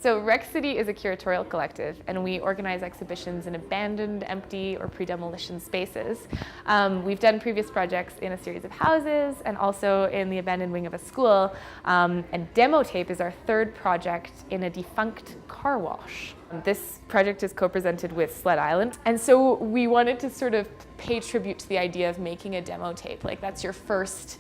So Rec City is a curatorial collective, and we organize exhibitions in abandoned, empty, or pre-demolition spaces. We've done previous projects in a series of houses and also in the abandoned wing of a school. And Demo Tape is our third project in a defunct car wash. This project is co-presented with Sled Island, and so we wanted to sort of pay tribute to the idea of making a demo tape. Like, that's your first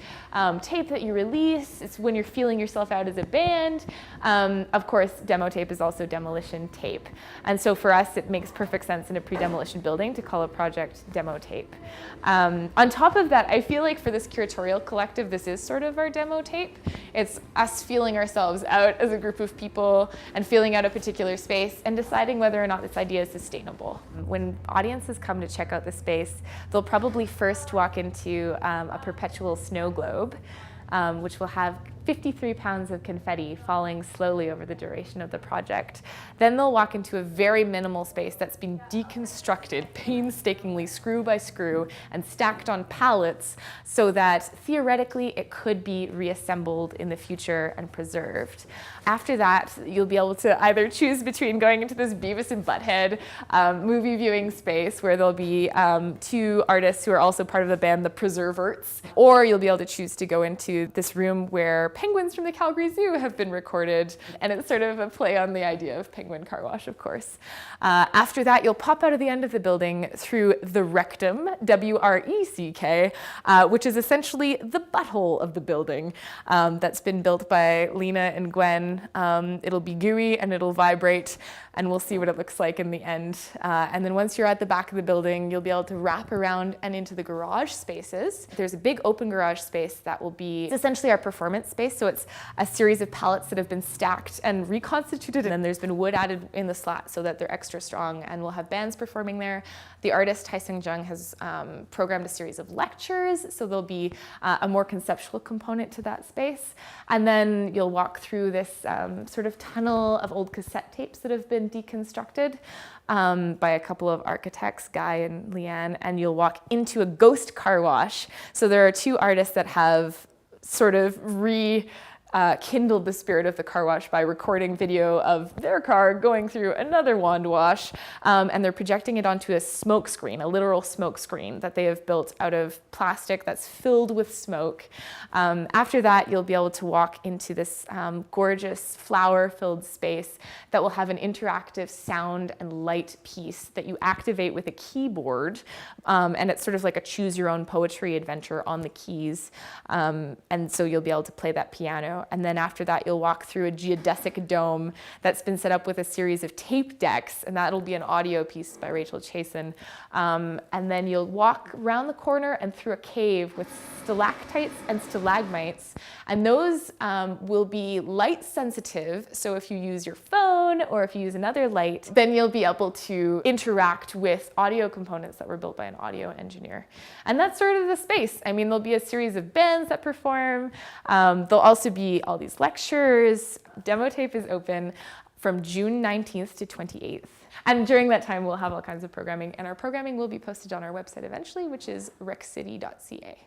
tape that you release. It's when you're feeling yourself out as a band. Of course, demo tape is also demolition tape. And so for us, it makes perfect sense in a pre-demolition building to call a project Demo Tape. On top of that, I feel like for this curatorial collective, this is sort of our demo tape. It's us feeling ourselves out as a group of people and feeling out a particular space and deciding whether or not this idea is sustainable. When audiences come to check out the space, they'll probably first walk into a perpetual snow globe, which will have 53 pounds of confetti falling slowly over the duration of the project. Then they'll walk into a very minimal space that's been deconstructed painstakingly, screw by screw, and stacked on pallets so that theoretically it could be reassembled in the future and preserved. After that, you'll be able to either choose between going into this Beavis and Butthead movie viewing space where there'll be two artists who are also part of the band, the Preserverts, or you'll be able to choose to go into this room where penguins from the Calgary Zoo have been recorded, and it's sort of a play on the idea of penguin car wash, of course. After that, you'll pop out of the end of the building through the rectum, W-R-E-C-K, which is essentially the butthole of the building that's been built by Lena and Gwen. It'll be gooey and it'll vibrate, and we'll see what it looks like in the end. And then once you're at the back of the building, you'll be able to wrap around and into the garage spaces. There's a big open garage space that will be essentially our performance space. So it's a series of pallets that have been stacked and reconstituted, and then there's been wood added in the slat so that they're extra strong, and we'll have bands performing there. The artist Taisung Jung has programmed a series of lectures, so there'll be a more conceptual component to that space. And then you'll walk through this sort of tunnel of old cassette tapes that have been deconstructed by a couple of architects, Guy and Leanne, and you'll walk into a ghost car wash. So there are two artists that have sort of kindled the spirit of the car wash by recording video of their car going through another wand wash, and they're projecting it onto a smoke screen, a literal smoke screen that they have built out of plastic that's filled with smoke. After that, you'll be able to walk into this gorgeous flower-filled space that will have an interactive sound and light piece that you activate with a keyboard, and it's sort of like a choose-your-own poetry adventure on the keys, and so you'll be able to play that piano. And then after that, you'll walk through a geodesic dome that's been set up with a series of tape decks, and that'll be an audio piece by Rachel Chasen. And then you'll walk around the corner and through a cave with stalactites and stalagmites, and those will be light sensitive. So if you use your phone or if you use another light, then you'll be able to interact with audio components that were built by an audio engineer. And that's sort of the space. I mean, there'll be a series of bands that perform. There'll also be all these lectures. Demo Tape is open from June 19th to 28th. And during that time, we'll have all kinds of programming, and our programming will be posted on our website eventually, which is reccity.ca.